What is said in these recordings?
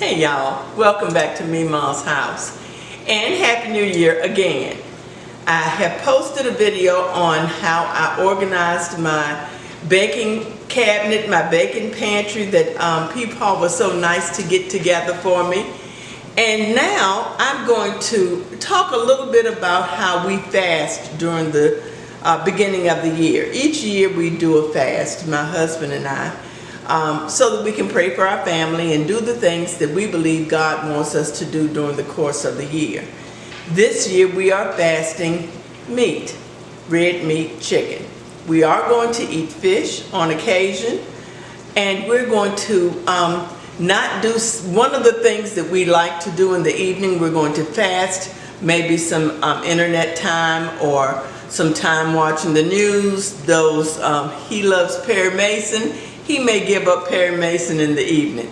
Hey y'all, welcome back to Memaw's house and Happy New Year again. I have posted a video on how I organized my baking cabinet, my baking pantry that Pappardelle was so nice to get together for me. And now I'm going to talk a little bit about how we fast during the beginning of the year. Each year we do a fast, my husband and I. So that we can pray for our family and do the things that we believe God wants us to do during the course of the year. This year we are fasting meat, red meat, chicken. We are going to eat fish on occasion, and we're going to not do one of the things that we like to do in the evening. We're going to fast maybe some internet time or some time watching the news. He loves Perry Mason. He may give up Perry Mason in the evening.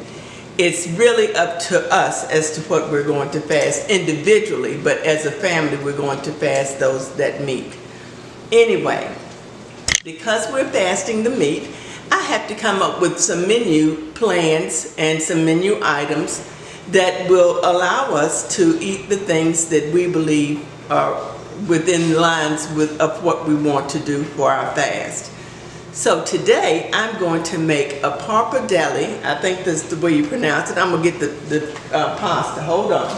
It's really up to us as to what we're going to fast individually, but as a family we're going to fast that meat. Anyway, because we're fasting the meat, I have to come up with some menu plans and some menu items that will allow us to eat the things that we believe are within lines of what we want to do for our fast. So today I'm going to make a Parpadelle. I think that's the way you pronounce it. I'm going to get the pasta. Hold on.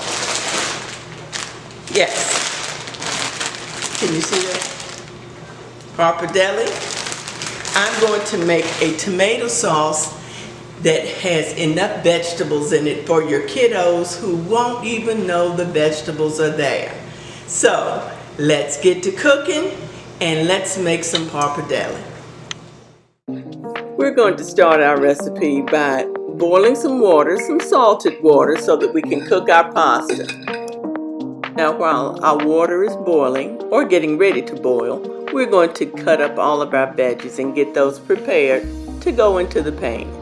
Yes. Can you see that? Parpadelle. I'm going to make a tomato sauce that has enough vegetables in it for your kiddos who won't even know the vegetables are there. So let's get to cooking and let's make some Parpadelle. We're going to start our recipe by boiling some water, some salted water, so that we can cook our pasta. Now while our water is boiling, or getting ready to boil, we're going to cut up all of our veggies and get those prepared to go into the pan.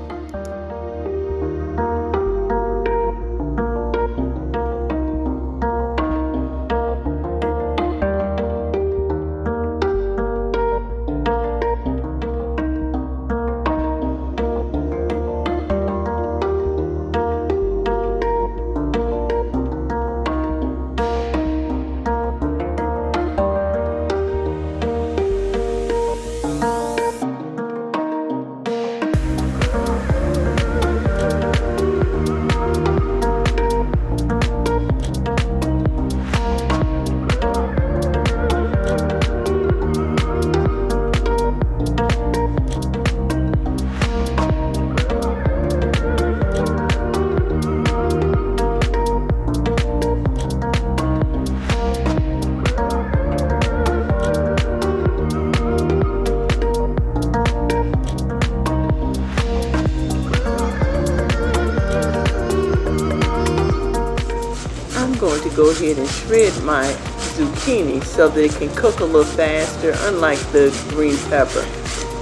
Going to go ahead and shred my zucchini so that it can cook a little faster, unlike the green pepper.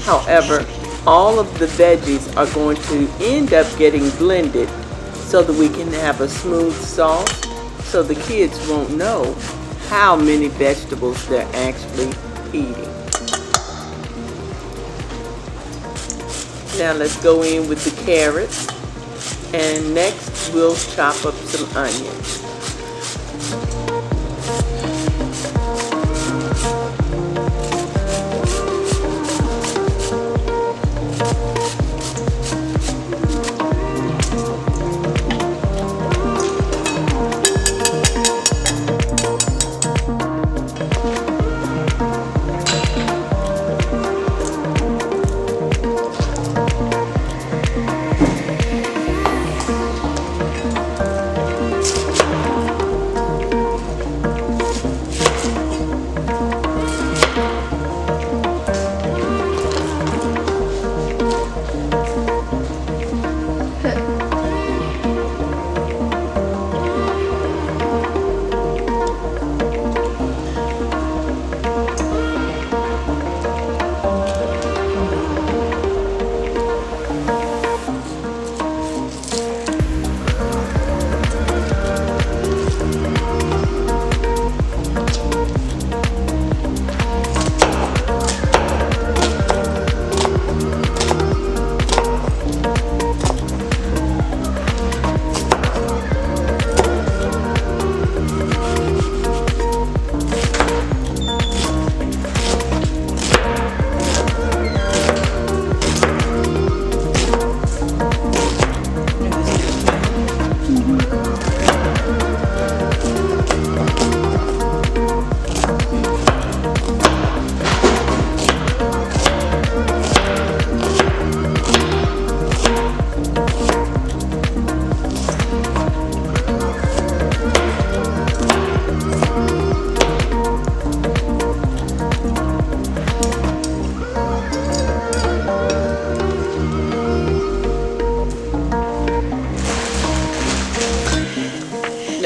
However, all of the veggies are going to end up getting blended so that we can have a smooth sauce, so the kids won't know how many vegetables they're actually eating. Now let's go in with the carrots, and next we'll chop up some onions.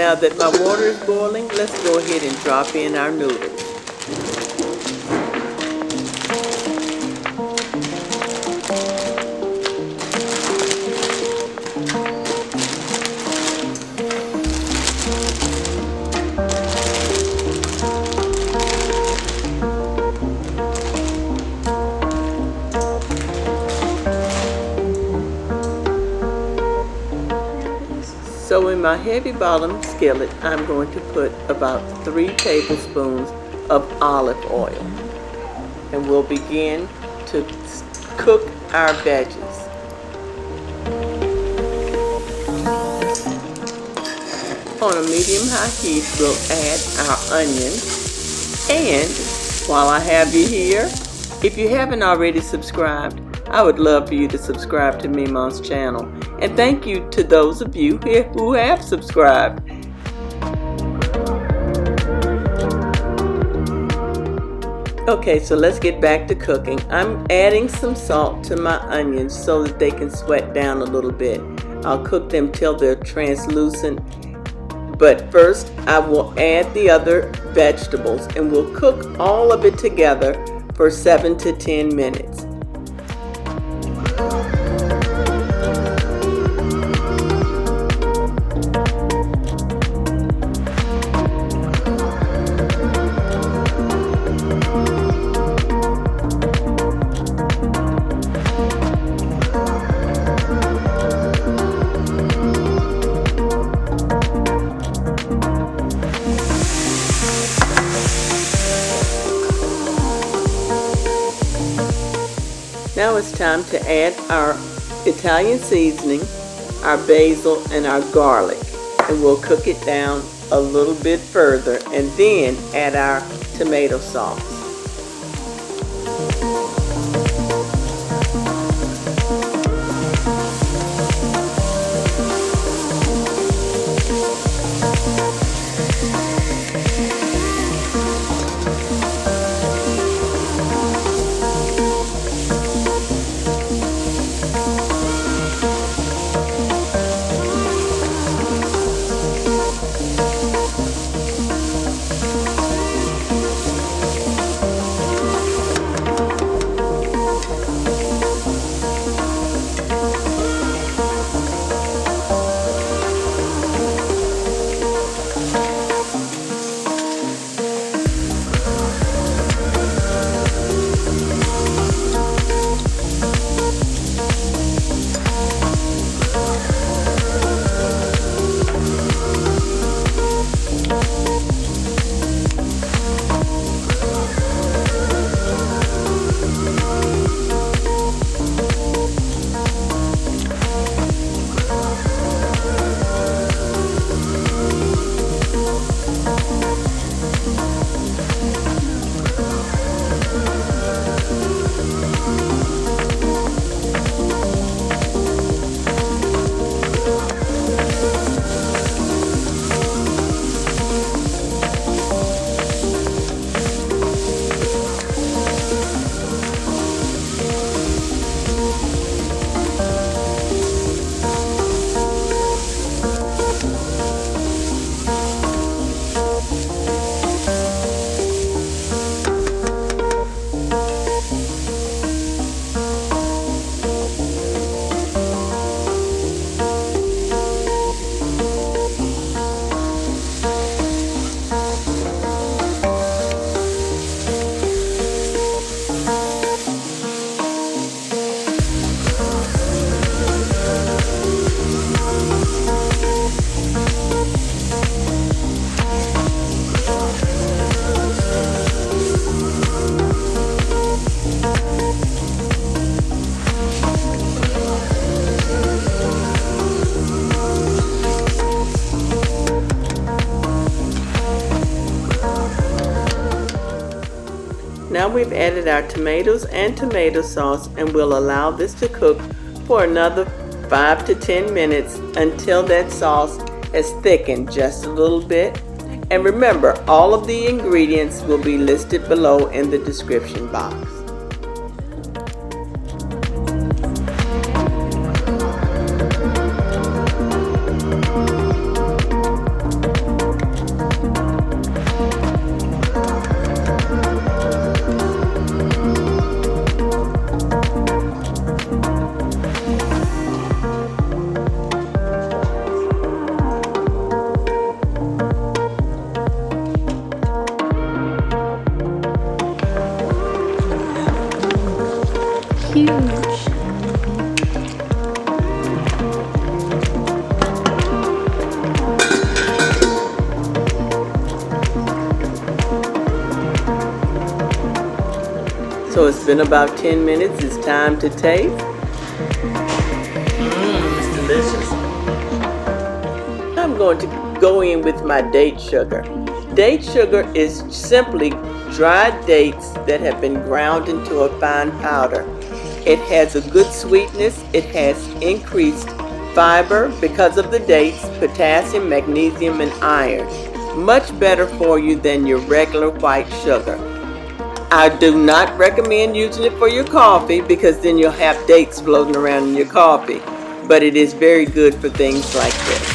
Now that my water is boiling, let's go ahead and drop in our noodles. So in my heavy bottom skillet, I'm going to put about 3 tablespoons of olive oil. And we'll begin to cook our veggies. On a medium-high heat, we'll add our onions. And while I have you here, if you haven't already subscribed, I would love for you to subscribe to Memaw's channel. And thank you to those of you here who have subscribed. Okay, so let's get back to cooking. I'm adding some salt to my onions so that they can sweat down a little bit. I'll cook them till they're translucent. But first, I will add the other vegetables and we'll cook all of it together for 7 to 10 minutes. Now it's time to add our Italian seasoning, our basil, and our garlic. And we'll cook it down a little bit further and then add our tomato sauce. Now we've added our tomatoes and tomato sauce and we'll allow this to cook for another 5 to 10 minutes until that sauce has thickened just a little bit. And remember, all of the ingredients will be listed below in the description box. So it's been about 10 minutes. It's time to taste. It's delicious. I'm going to go in with my date sugar. Date sugar is simply dried dates that have been ground into a fine powder. It has a good sweetness. It has increased fiber because of the dates, potassium, magnesium, and iron. Much better for you than your regular white sugar. I do not recommend using it for your coffee because then you'll have dates floating around in your coffee. But it is very good for things like this.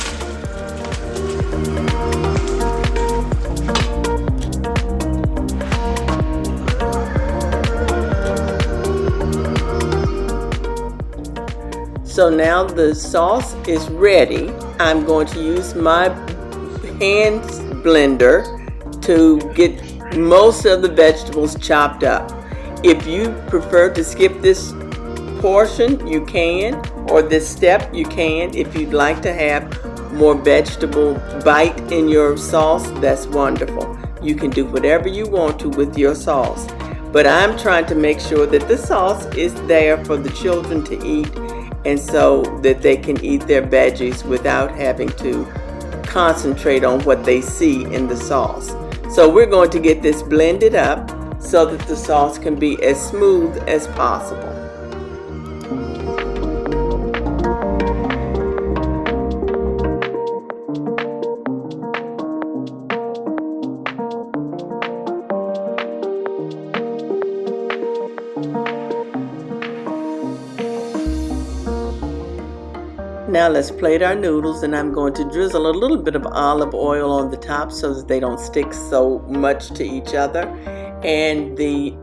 So now the sauce is ready. I'm going to use my hand blender to get most of the vegetables chopped up. If you prefer to skip this portion, you can, or this step, you can. If you'd like to have more vegetable bite in your sauce, that's wonderful. You can do whatever you want to with your sauce. But I'm trying to make sure that the sauce is there for the children to eat, and so that they can eat their veggies without having to concentrate on what they see in the sauce. So we're going to get this blended up so that the sauce can be as smooth as possible. Now let's plate our noodles, and I'm going to drizzle a little bit of olive oil on the top so that they don't stick so much to each other, and the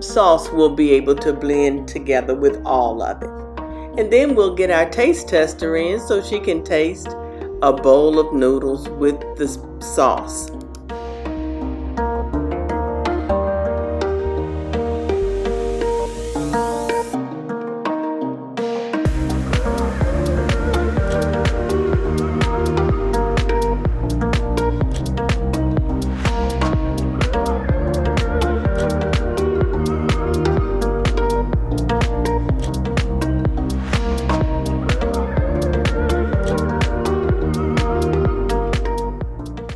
sauce will be able to blend together with all of it. And then we'll get our taste tester in so she can taste a bowl of noodles with the sauce.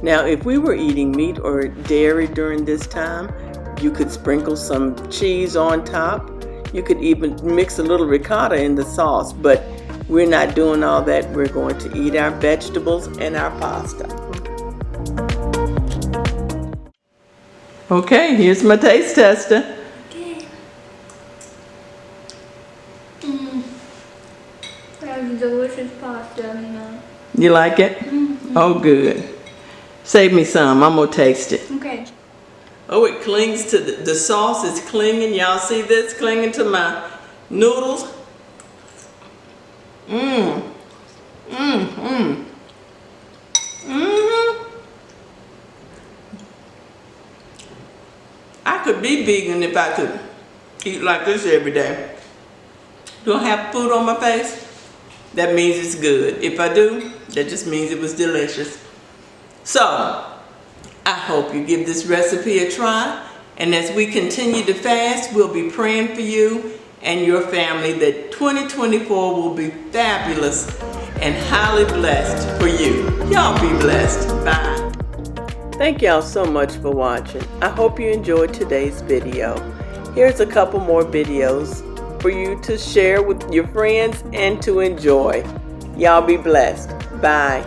Now, if we were eating meat or dairy during this time, you could sprinkle some cheese on top. You could even mix a little ricotta in the sauce, but we're not doing all that. We're going to eat our vegetables and our pasta. Okay, here's my taste tester. Okay. That's delicious pasta, Memaw. You like it? Mm-hmm. Oh, good. Save me some. I'm going to taste it. Okay. Oh, it clings to the sauce is clinging. Y'all see this? Clinging to my noodles. I could be vegan if I could eat like this every day. Do I have food on my face? That means it's good. If I do, that just means it was delicious. So, I hope you give this recipe a try, and as we continue to fast, we'll be praying for you and your family that 2024 will be fabulous and highly blessed for you. Y'all be blessed. Bye. Thank y'all so much for watching. I hope you enjoyed today's video. Here's a couple more videos for you to share with your friends and to enjoy. Y'all be blessed. Bye.